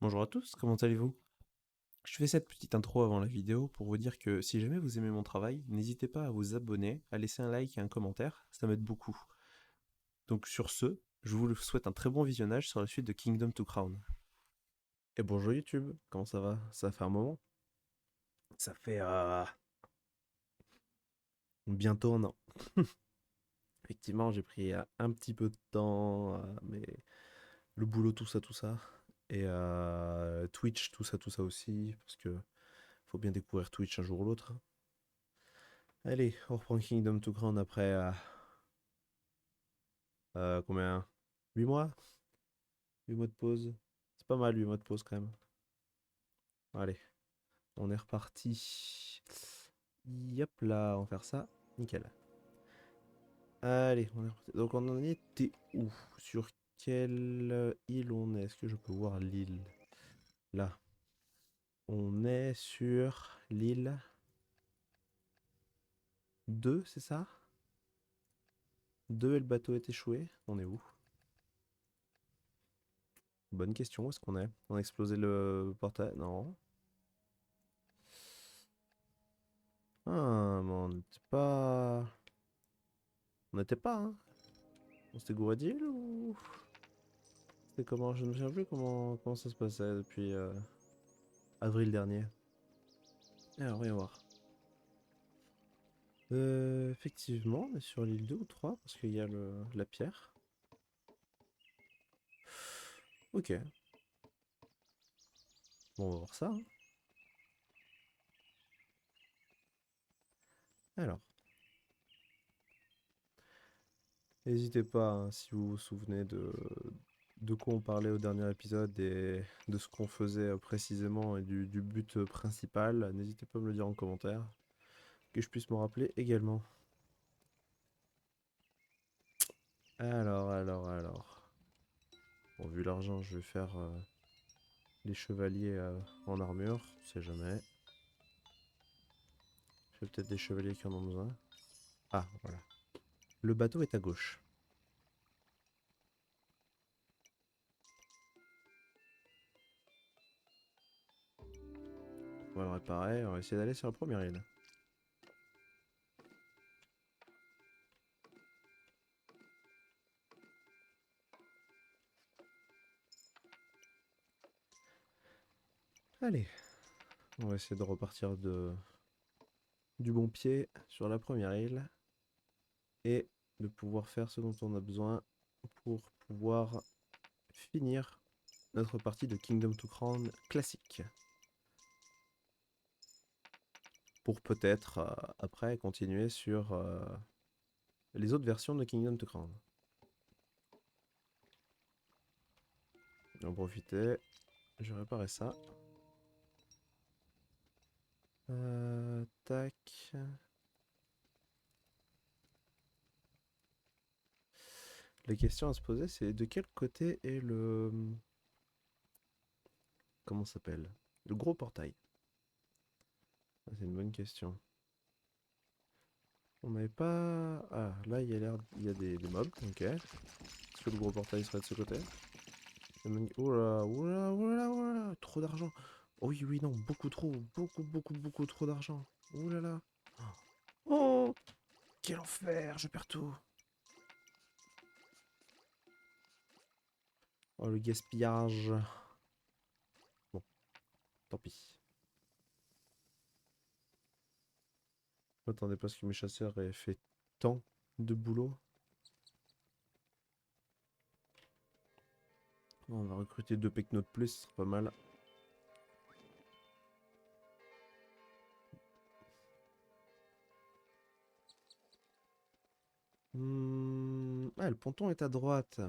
Bonjour à tous, comment allez-vous? Je fais cette petite intro avant la vidéo pour vous dire que si jamais vous aimez mon travail, n'hésitez pas à vous abonner, à laisser un like et un commentaire, ça m'aide beaucoup. Donc sur ce, je vous souhaite un très bon visionnage sur la suite de Kingdom to Crown. Et bonjour YouTube, comment ça va? Ça fait un moment? Ça fait bientôt un an. Effectivement, j'ai pris un petit peu de temps, mais le boulot, tout ça. Et Twitch, tout ça aussi, parce que faut bien découvrir Twitch un jour ou l'autre. Allez, on reprend Kingdom to Crown après combien? 8 mois? 8 mois de pause. C'est pas mal 8 mois de pause quand même. Allez, on est reparti. Yop là, on va faire ça. Nickel. Allez, on est reparti. Donc on en était où? Sur quelle île on est? Est-ce que je peux voir l'île? Là. On est sur l'île 2, c'est ça? 2 et le bateau est échoué. On est où? Bonne question, où est-ce qu'on est? On a explosé le portail? Non. Ah, mais on n'était pas... On n'était pas, hein? On s'était gouré d'île ou... C'était comment? Je ne me souviens plus comment ça se passait depuis avril dernier. Alors, voyons voir. Effectivement, on est sur l'île 2 ou 3 parce qu'il y a la pierre. Ok. Bon, on va voir ça, hein. Alors, n'hésitez pas, hein, si vous vous souvenez de quoi on parlait au dernier épisode et de ce qu'on faisait précisément et du but principal, n'hésitez pas à me le dire en commentaire, que je puisse m'en rappeler également. Alors. Bon, vu l'argent, je vais faire les chevaliers en armure, on sait jamais. J'ai peut-être des chevaliers qui en ont besoin. Ah, voilà. Le bateau est à gauche. On va le réparer, on va essayer d'aller sur la première île. Allez, on va essayer de repartir du bon pied sur la première île. Et de pouvoir faire ce dont on a besoin pour pouvoir finir notre partie de Kingdom to Crown classique. Pour peut-être après continuer sur les autres versions de Kingdom to Crown. On va profiter. Je vais réparer ça. Tac. La question à se poser, c'est de quel côté est le... Comment ça s'appelle? Le gros portail. Ah, c'est une bonne question. On n'avait pas... Ah, là, il y a l'air... Il y a des mobs, ok. Est-ce que le gros portail serait de ce côté? Oula, oula, oula, oula, trop d'argent. Oh oui, oui, non, beaucoup trop. Beaucoup trop d'argent. Oula là. Oh, quel enfer, je perds tout. Oh, le gaspillage. Bon, tant pis. Je m'attendais pas à ce que mes chasseurs aient fait tant de boulot. On va recruter 2 pecnos de plus, ce sera pas mal. Ah, le ponton est à droite.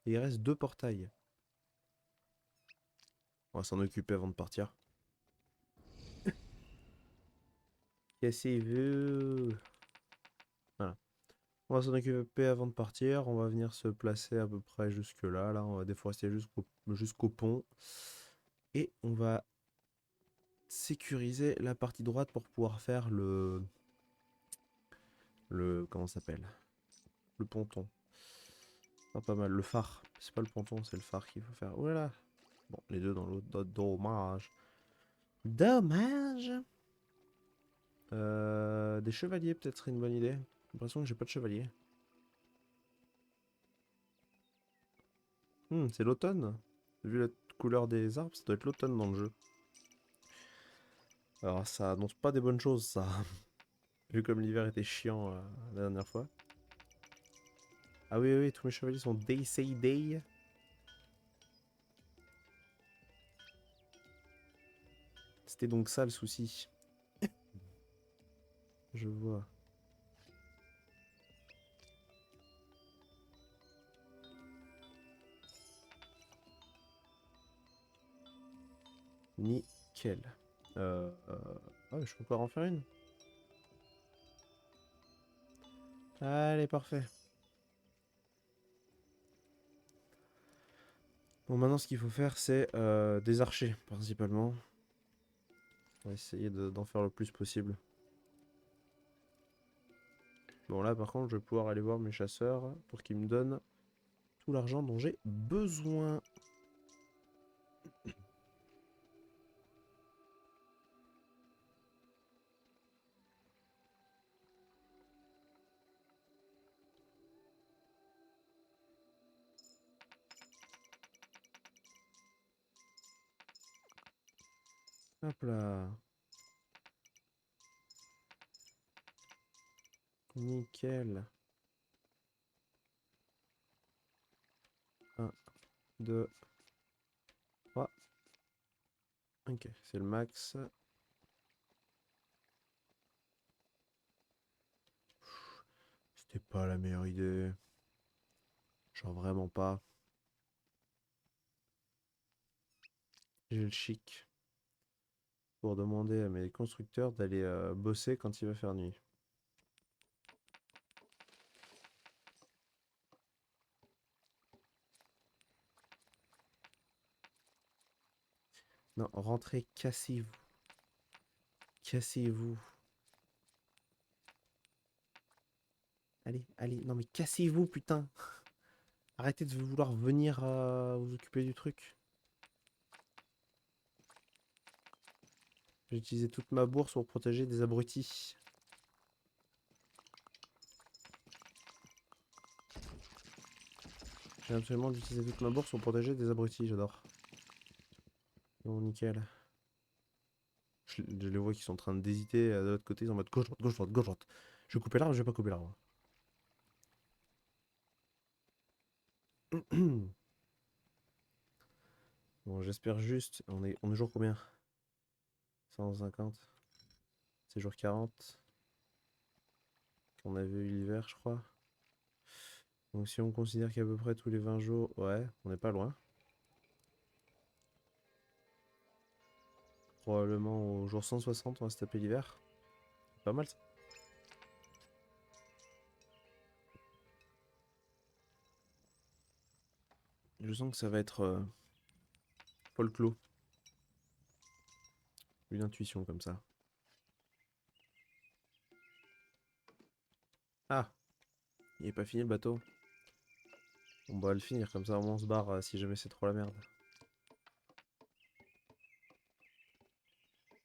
Et il reste 2 portails. On va s'en occuper avant de partir. Cassez-vous. Voilà. On va s'en occuper avant de partir. On va venir se placer à peu près jusque là. Là, on va déforester jusqu'au pont. Et on va sécuriser la partie droite pour pouvoir faire comment ça s'appelle? Le ponton. Ah, pas mal. Le phare. C'est pas le ponton, c'est le phare qu'il faut faire. Oh là là. Bon, les deux dans l'autre. Dommage. Dommage. Des chevaliers, peut-être, serait une bonne idée. J'ai l'impression que j'ai pas de chevalier. C'est l'automne. Vu la couleur des arbres, ça doit être l'automne dans le jeu. Alors, ça annonce pas des bonnes choses, ça. Vu comme l'hiver était chiant la dernière fois. Ah oui, oui, tous mes chevaliers sont Day Say Day. C'était donc ça le souci. Je vois. Nickel. Ah, mais je peux encore en faire une. Allez, parfait. Bon, maintenant, ce qu'il faut faire, c'est des archers, principalement. On va essayer d'en faire le plus possible. Bon, là, par contre, je vais pouvoir aller voir mes chasseurs pour qu'ils me donnent tout l'argent dont j'ai besoin. Hop là. Nickel. 1, 2, 3. Ok, c'est le max. C'était pas la meilleure idée. Genre vraiment pas. J'ai le chic pour demander à mes constructeurs d'aller bosser quand il va faire nuit. Non, rentrez, cassez-vous. Cassez-vous. Allez, allez, non mais cassez-vous, putain. Arrêtez de vouloir venir vous occuper du truc. J'ai utilisé toute ma bourse pour protéger des abrutis. J'ai absolument d'utiliser toute ma bourse pour protéger des abrutis, j'adore. Bon, nickel. Je les vois qui sont en train d'hésiter de l'autre côté, ils sont en mode gauche, droite, gauche, droite, gauche, droite. Je vais couper l'arbre, je vais pas couper l'arbre. Bon, j'espère juste. On est jour combien? 150. C'est jour 40. On avait eu l'hiver, je crois. Donc si on considère qu'à peu près tous les 20 jours, ouais, on n'est pas loin. Probablement au jour 160, on va se taper l'hiver. Pas mal ça. Je sens que ça va être folklore. Une intuition comme ça. Ah, il est pas fini le bateau. On va le finir comme ça, au moins on se barre si jamais c'est trop la merde.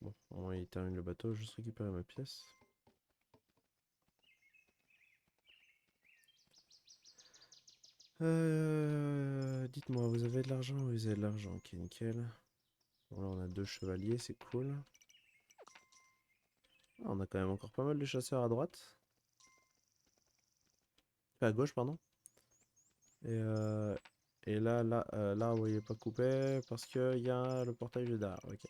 Bon, au moins il termine le bateau, juste récupérer ma pièce. Dites-moi, vous avez de l'argent? Vous avez de l'argent, ok, nickel. Bon, là on a 2 chevaliers, c'est cool. Ah, on a quand même encore pas mal de chasseurs à droite. Enfin, à gauche, pardon. Et, euh, et là, vous voyez pas coupé parce qu'il y a le portail juste derrière. Ok.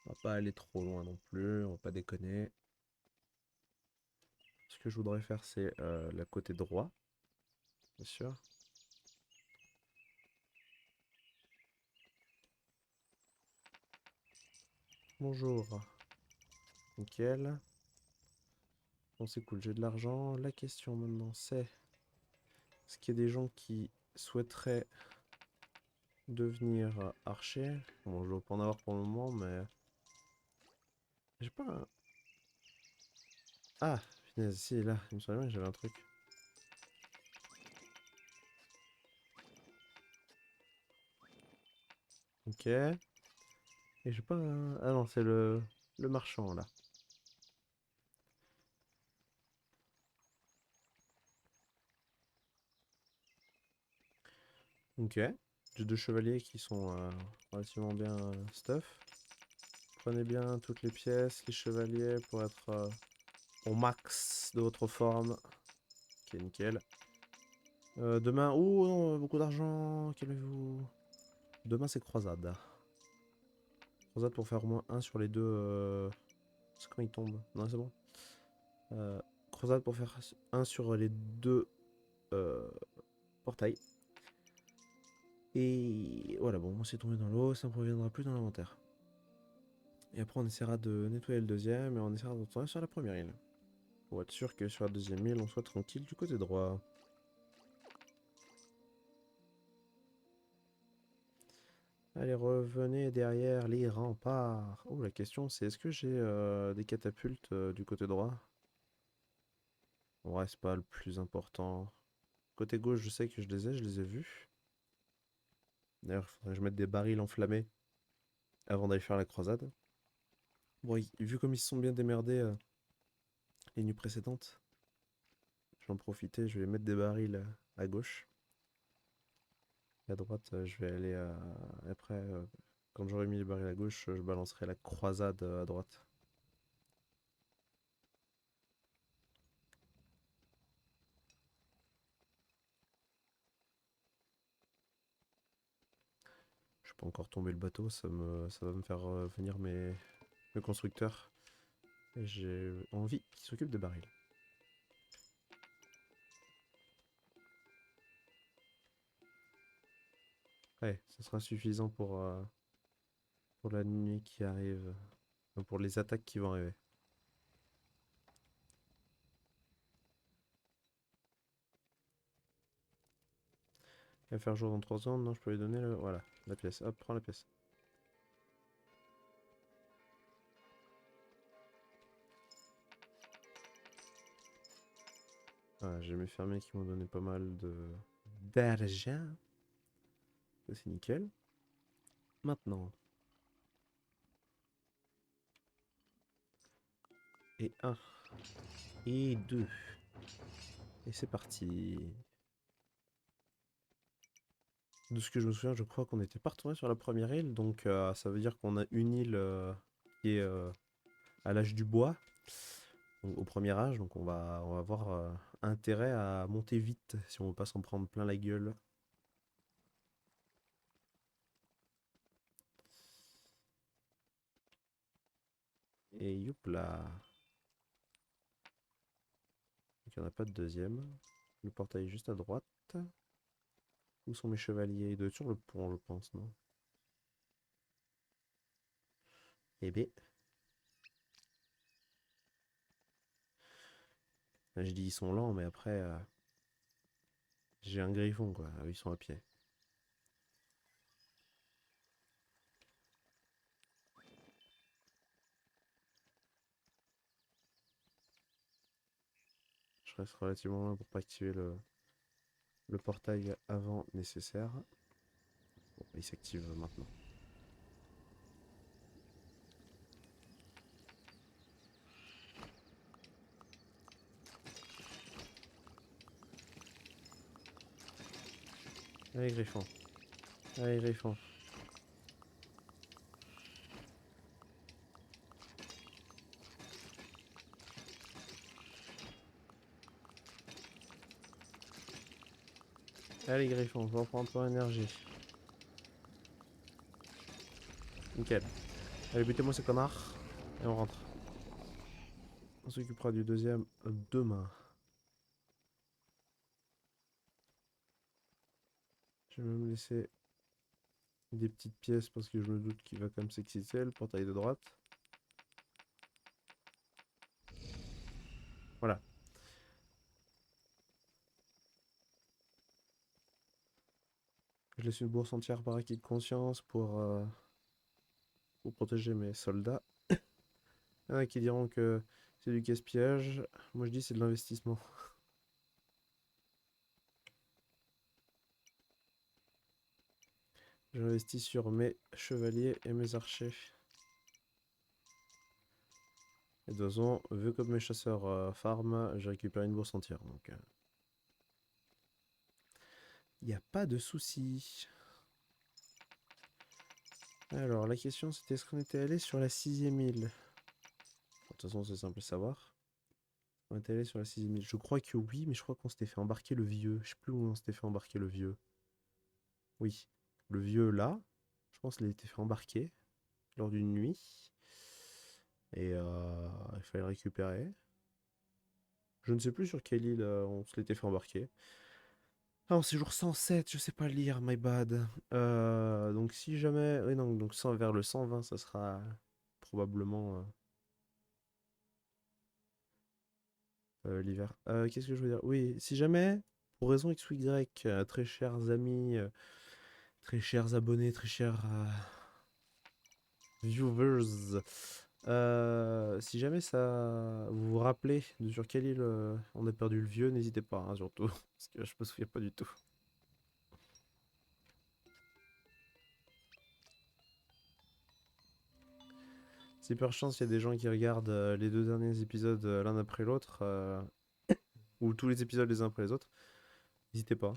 On va pas aller trop loin non plus, on va pas déconner. Ce que je voudrais faire, c'est le côté droit, bien sûr. Bonjour. Nickel. Bon, c'est cool, j'ai de l'argent. La question maintenant, c'est est-ce qu'il y a des gens qui souhaiteraient devenir archer? Bon, je dois pas en avoir pour le moment, mais j'ai pas un... Ah, punaise, si, là, il me semblait bien que j'avais un truc. Ok. Et j'ai pas... Ah non, c'est le marchand, là. Ok. J'ai deux chevaliers qui sont relativement bien stuff. Prenez bien toutes les pièces, les chevaliers, pour être au max de votre forme. Ok, nickel. Demain... Oh non, beaucoup d'argent. Calmez-vous. Demain, c'est croisade. Croisade pour faire au moins un sur les deux... C'est quand il tombe. Non, c'est bon. Euh, Croisade pour faire un sur les deux euh, portails. Et voilà, bon, c'est tombé dans l'eau, ça ne reviendra plus dans l'inventaire. Et après, on essaiera de nettoyer le deuxième et on essaiera de retourner sur la première île. Pour être sûr que sur la deuxième île, on soit tranquille du côté droit. Allez, revenez derrière les remparts. Oh, la question c'est est-ce que j'ai des catapultes du côté droit? Ouais, c'est pas le plus important. Côté gauche, je sais que je les ai vus. D'ailleurs, il faudrait que je mette des barils enflammés avant d'aller faire la croisade. Bon, vu comme ils se sont bien démerdés les nuits précédentes, je vais en profiter, je vais mettre des barils à gauche. Et à droite, je vais aller après, quand j'aurai mis les barils à gauche, je balancerai la croisade à droite. Je peux encore tomber le bateau, ça va me faire venir mes constructeurs. Et j'ai envie qu'ils s'occupent des barils. Ouais, ça sera suffisant pour la nuit qui arrive, pour les attaques qui vont arriver. Il va faire jour dans 3 secondes, non, je peux lui donner voilà, la pièce. Hop, prends la pièce. Voilà, j'ai mes fermiers qui m'ont donné pas mal d'argent. Ça, c'est nickel. Maintenant. Et un. Et deux. Et c'est parti. De ce que je me souviens, je crois qu'on était pas retourné sur la première île. Donc ça veut dire qu'on a une île qui est à l'âge du bois. Au premier âge. Donc on va avoir intérêt à monter vite si on veut pas s'en prendre plein la gueule. Et youp là. Donc il n'y en a pas de deuxième. Le portail est juste à droite. Où sont mes chevaliers? Ils doivent être sur le pont, je pense, non? Eh ben, je dis ils sont lents, mais après, j'ai un griffon, quoi. Ils sont à pied. Je reste relativement loin pour pas activer le portail avant nécessaire. Bon, il s'active maintenant. Allez, griffon. Allez, griffon. Allez, griffon, va prendre ton énergie. Nickel. Allez, butez-moi ces connards. Et on rentre. On s'occupera du deuxième demain. Je vais même laisser des petites pièces parce que je me doute qu'il va quand même s'exciter, le portail de droite. Voilà. Je laisse une bourse entière par acquis de conscience pour protéger mes soldats. Il y en a qui diront que c'est du gaspillage. Moi je dis c'est de l'investissement. J'investis sur mes chevaliers et mes archers. Et de toute façon, vu que mes chasseurs farm, j'ai récupéré une bourse entière. Donc, il n'y a pas de souci. Alors, la question c'était est-ce qu'on était allé sur la 6ème île? De toute façon, c'est simple à savoir. On était allé sur la 6ème île. Je crois que oui, mais je crois qu'on s'était fait embarquer le vieux. Je sais plus où on s'était fait embarquer le vieux. Oui, le vieux là. Je pense qu'il a été fait embarquer lors d'une nuit. Et il fallait le récupérer. Je ne sais plus sur quelle île on se l'était fait embarquer. Ah, en séjour 107, je sais pas lire, my bad. Donc si jamais... Oui, non, donc vers le 120, ça sera probablement l'hiver. Qu'est-ce que je veux dire? Oui, si jamais, pour raison X ou Y, très chers amis, très chers abonnés, très chers viewers, si jamais ça vous vous rappelez de sur quelle île on a perdu le vieux, n'hésitez pas, hein, surtout, parce que je me souviens pas du tout. C'est par chance, il y a des gens qui regardent les deux derniers épisodes l'un après l'autre, ou tous les épisodes les uns après les autres. N'hésitez pas.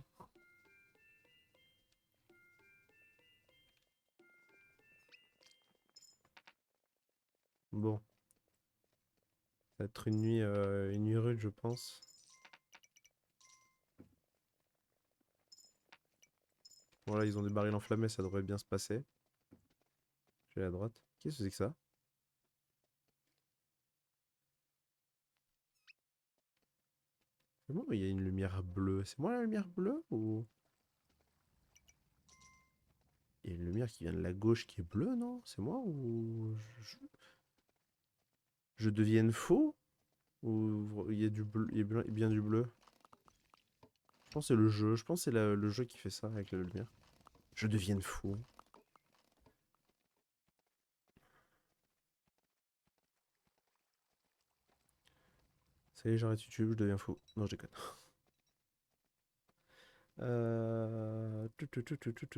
Bon, ça va être une nuit rude, je pense. Voilà, ils ont des barils enflammés, ça devrait bien se passer. Je vais à droite. Qu'est-ce que c'est que ça? C'est moi, il y a une lumière bleue. C'est moi la lumière bleue ou... Il y a une lumière qui vient de la gauche qui est bleue, non? C'est moi ou... Je devienne faux? Ou il y a du bleu, il y a bien du bleu? Je pense que c'est le jeu. Je pense que c'est le jeu qui fait ça avec la lumière. Je devienne fou. Ça y est, j'arrête YouTube, je deviens fou. Non, je déconne.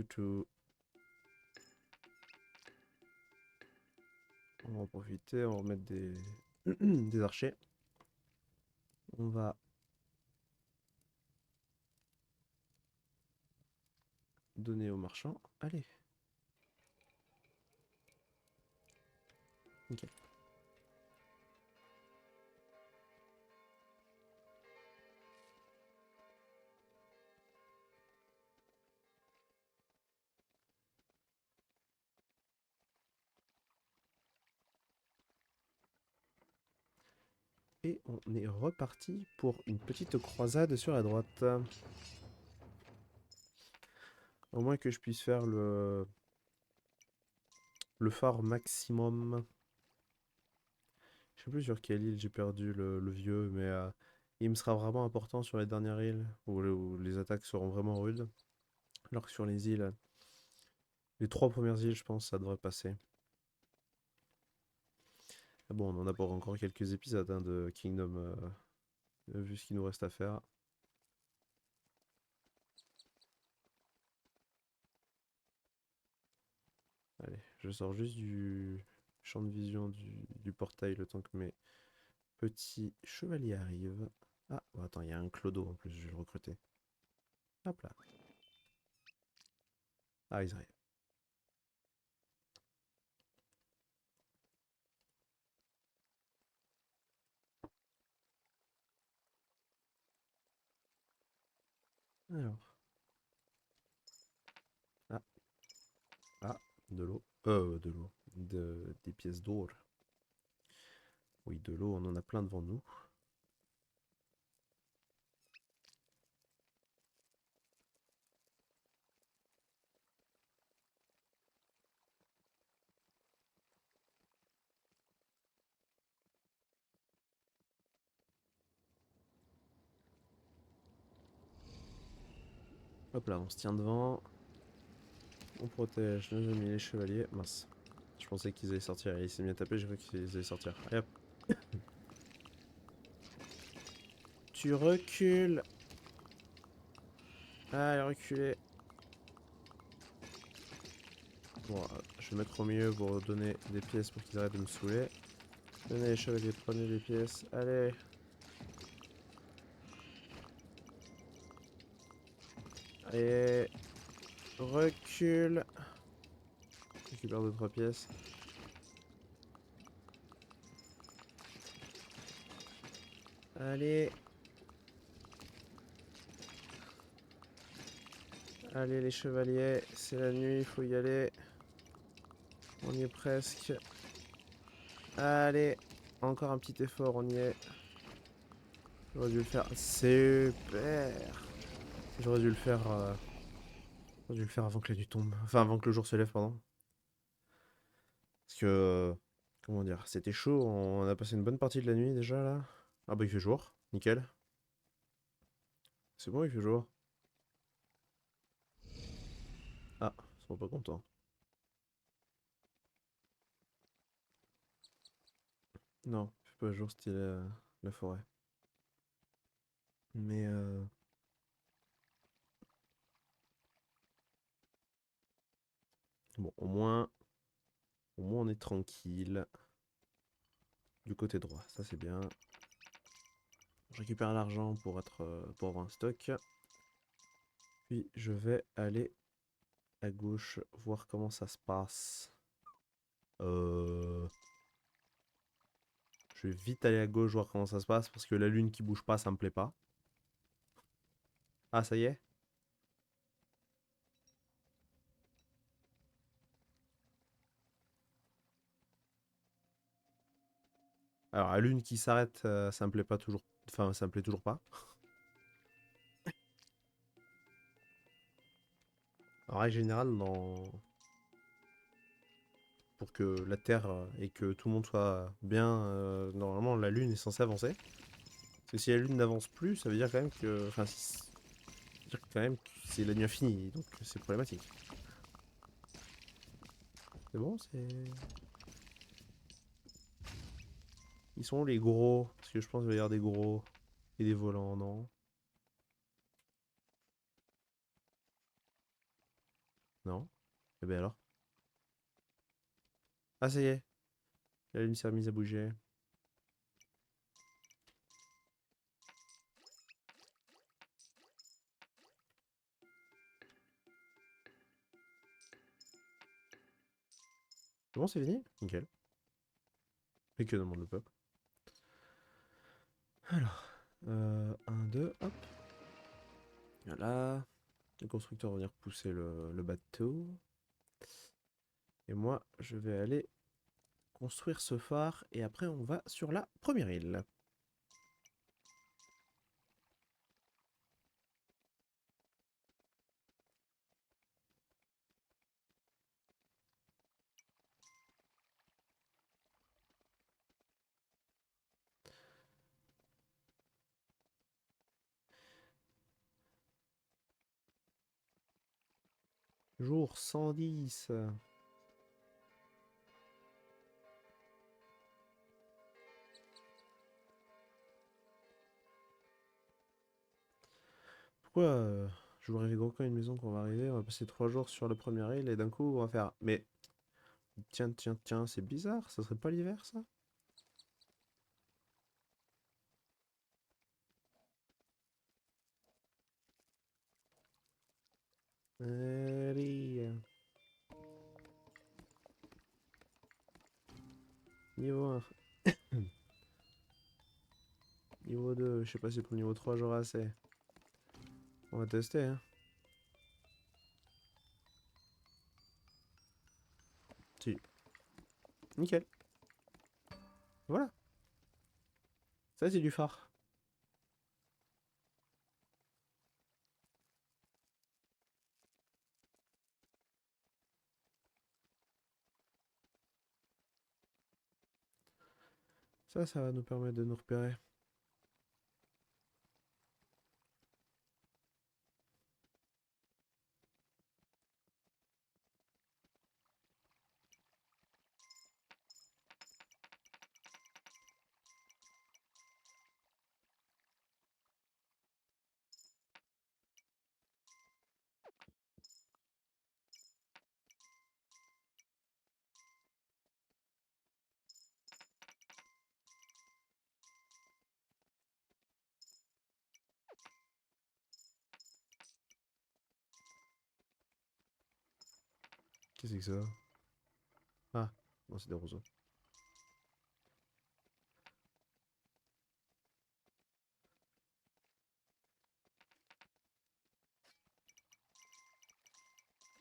Tout. On va en profiter, on va remettre des, des archers. On va donner aux marchands. Allez. Nickel. Et on est reparti pour une petite croisade sur la droite. Au moins que je puisse faire le phare maximum. Je sais plus sur quelle île j'ai perdu le vieux, mais il me sera vraiment important sur les dernières îles où les attaques seront vraiment rudes. Alors que sur les îles, les trois premières îles, je pense, ça devrait passer. Ah bon, on en a pour encore quelques épisodes hein, de Kingdom, vu ce qu'il nous reste à faire. Allez, je sors juste du champ de vision du portail le temps que mes petits chevaliers arrivent. Ah, oh, attends, il y a un clodo en plus, je vais le recruter. Hop là. Ah, ils arrivent. Alors. Ah, ah, de l'eau. De l'eau. Des pièces d'or. Oui, de l'eau, on en a plein devant nous. Hop là, on se tient devant. On protège nos amis les chevaliers. Mince. Je pensais qu'ils allaient sortir. Il s'est bien tapé, j'ai cru qu'ils allaient sortir. Allez hop. Tu recules. Allez, reculez. Bon, je vais mettre au milieu pour donner des pièces pour qu'ils arrêtent de me saouler. Venez les chevaliers, prenez les pièces. Allez. Allez. Recule. Récupère 2-3 pièces. Allez. Allez les chevaliers, c'est la nuit, il faut y aller. On y est presque. Allez. Encore un petit effort, on y est. J'aurais dû le faire. Super. J'aurais dû le faire. J'aurais dû le faire avant que la nuit tombe. Enfin, avant que le jour se lève, pardon. Parce que. Comment dire? C'était chaud. On a passé une bonne partie de la nuit déjà là. Ah bah il fait jour. Nickel. C'est bon, il fait jour. Ah, ils sont pas contents. Non, il fait pas jour, style la forêt. Mais bon, au moins on est tranquille. Du côté droit, ça c'est bien. Je récupère l'argent pour avoir un stock. Puis je vais aller à gauche voir comment ça se passe. Euh... Je vais vite aller à gauche voir comment ça se passe parce que la lune qui bouge pas, ça me plaît pas. Ah, ça y est? Alors, la lune qui s'arrête, ça me plaît pas toujours. Enfin, ça me plaît toujours pas. En règle générale, pour que la Terre et que tout le monde soit bien, normalement, la lune est censée avancer. Parce que si la lune n'avance plus, ça veut dire quand même que. Enfin, ça veut dire quand même que c'est la nuit infinie, donc c'est problématique. C'est bon, c'est. Ils sont où les gros? Parce que je pense qu'il va y avoir des gros et des volants, non? Non? Eh ben alors? Ah, ça y est, la lune s'est remise à bouger. C'est bon, c'est fini? Nickel. Et que demande le peuple? Alors, 1, 2, hop. Voilà. Le constructeur va venir pousser le bateau. Et moi, je vais aller construire ce phare. Et après, on va sur la première île. Jour 110. Pourquoi je vous rêve gros comme une maison qu'on va arriver? On va passer 3 jours sur la première île et d'un coup, on va faire. Mais tiens, tiens, tiens, c'est bizarre. Ça serait pas l'hiver, ça? Allez. Niveau 1. Niveau 2. Je sais pas si pour le niveau 3 j'aurai assez. On va tester, hein. Si. Nickel. Voilà. Ça, c'est du phare. Ça va nous permettre de nous repérer. Qu'est-ce que c'est que ça? Ah, non, c'est des roseaux.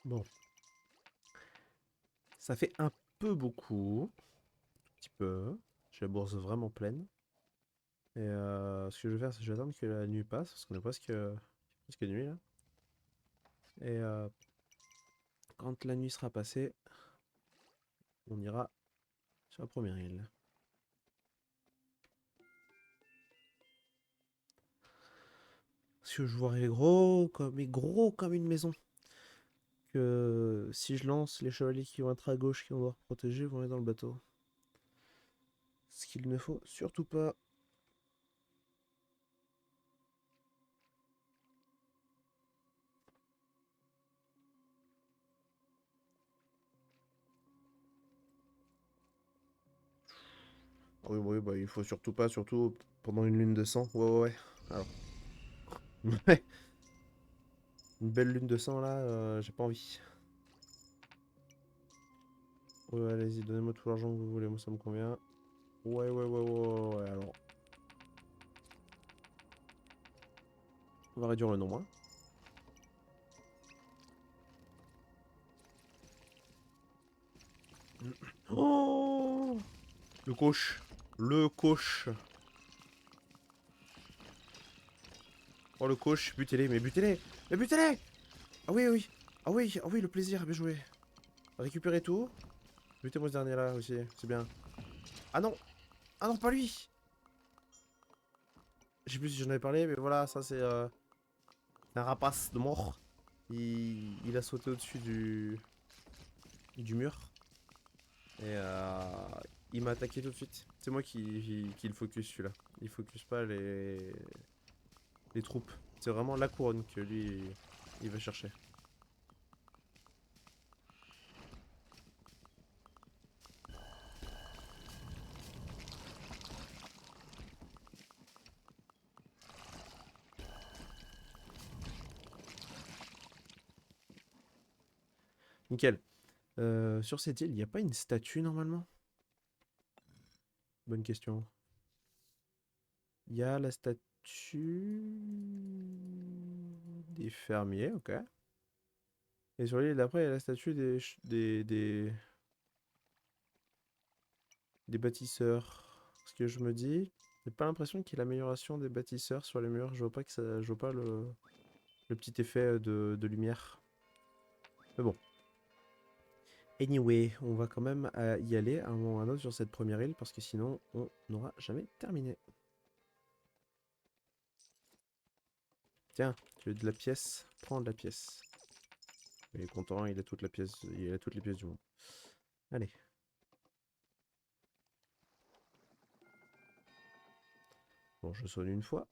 Bon, ça fait un peu beaucoup. Un petit peu. J'ai la bourse vraiment pleine. Et ce que je vais faire, c'est que je vais attendre que la nuit passe, parce qu'on est presque nuit là. Et quand la nuit sera passée, on ira sur la première île. Parce que je vois gros comme une maison. Que si je lance, les chevaliers qui vont être à gauche, qui vont devoir protéger, vont aller dans le bateau. Ce qu'il ne faut surtout pas. Oui, oui, bah il faut surtout pas, surtout pendant une lune de sang. Ouais, ouais, ouais. Alors, ouais, une belle lune de sang là, j'ai pas envie. Ouais, allez-y, donnez-moi tout l'argent que vous voulez, moi ça me convient. Ouais, ouais, ouais, ouais, ouais, alors. On va réduire le nombre, hein. Oh, le coach. Le coach. Oh, le coach, butez-les, mais butez-les. Mais butez-les. Ah oui, oui. Ah oui, ah oui, le plaisir, bien joué. Récupérez tout. Butez-moi ce dernier là aussi, c'est bien. Ah non. Ah non, pas lui. Je sais plus si j'en avais parlé, mais voilà, ça c'est un rapace de mort. Il a sauté au-dessus du mur. Et il m'a attaqué tout de suite. C'est moi qui le focus celui-là. Il focus pas les troupes. C'est vraiment la couronne que lui, il va chercher. Nickel. Sur cette île, il n'y a pas une statue normalement? Bonne question. Il y a la statue des fermiers, ok. Et sur l'île d'après, il y a la statue des bâtisseurs. Ce que je me dis, j'ai pas l'impression qu'il y ait l'amélioration des bâtisseurs sur les murs. Je vois pas que ça, je vois pas le petit effet de lumière. Mais bon. Anyway, on va quand même y aller à un moment ou à un autre sur cette première île parce que sinon on n'aura jamais terminé. Tiens, tu veux de la pièce? Prends de la pièce. Il est content, il a toute la pièce, il a toutes les pièces du monde. Allez. Bon, je sonne une fois.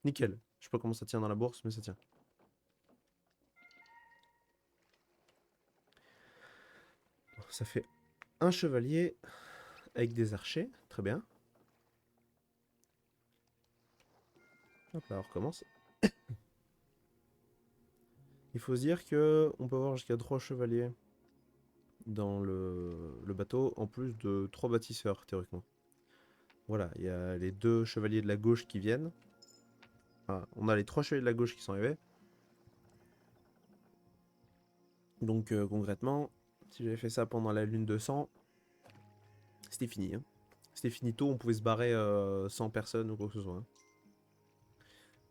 Nickel. Je sais pas comment ça tient dans la bourse, mais ça tient. Bon, ça fait un chevalier avec des archers. Très bien. Hop là, on recommence. Il faut se dire que on peut avoir jusqu'à 3 chevaliers dans le bateau, en plus de 3 bâtisseurs, théoriquement. Voilà, il y a les 2 chevaliers de la gauche qui viennent. Enfin, on a les 3 chevaliers de la gauche qui sont arrivés. Donc concrètement, si j'avais fait ça pendant la lune de sang, c'était fini. Hein. C'était finito, on pouvait se barrer sans personne ou quoi que ce soit.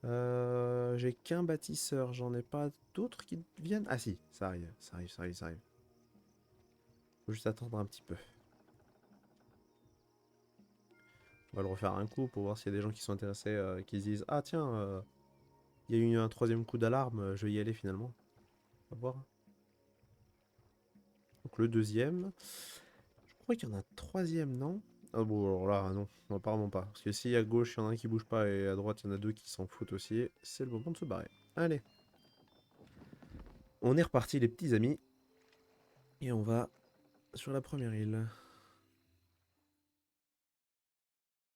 Hein. J'ai qu'un bâtisseur, j'en ai pas d'autres qui viennent. Ah si, ça arrive, ça arrive, ça arrive, ça arrive. Faut juste attendre un petit peu. On va le refaire un coup pour voir s'il y a des gens qui sont intéressés, qui se disent ah tiens, il y a eu un troisième coup d'alarme, je vais y aller finalement. On va voir. Donc le deuxième. Je crois qu'il y en a un troisième, non? Ah bon, alors là, non, apparemment pas. Parce que si à gauche, il y en a un qui bouge pas et à droite, il y en a 2 qui s'en foutent aussi, c'est le moment de se barrer. Allez. On est reparti, les petits amis. Et on va sur la première île.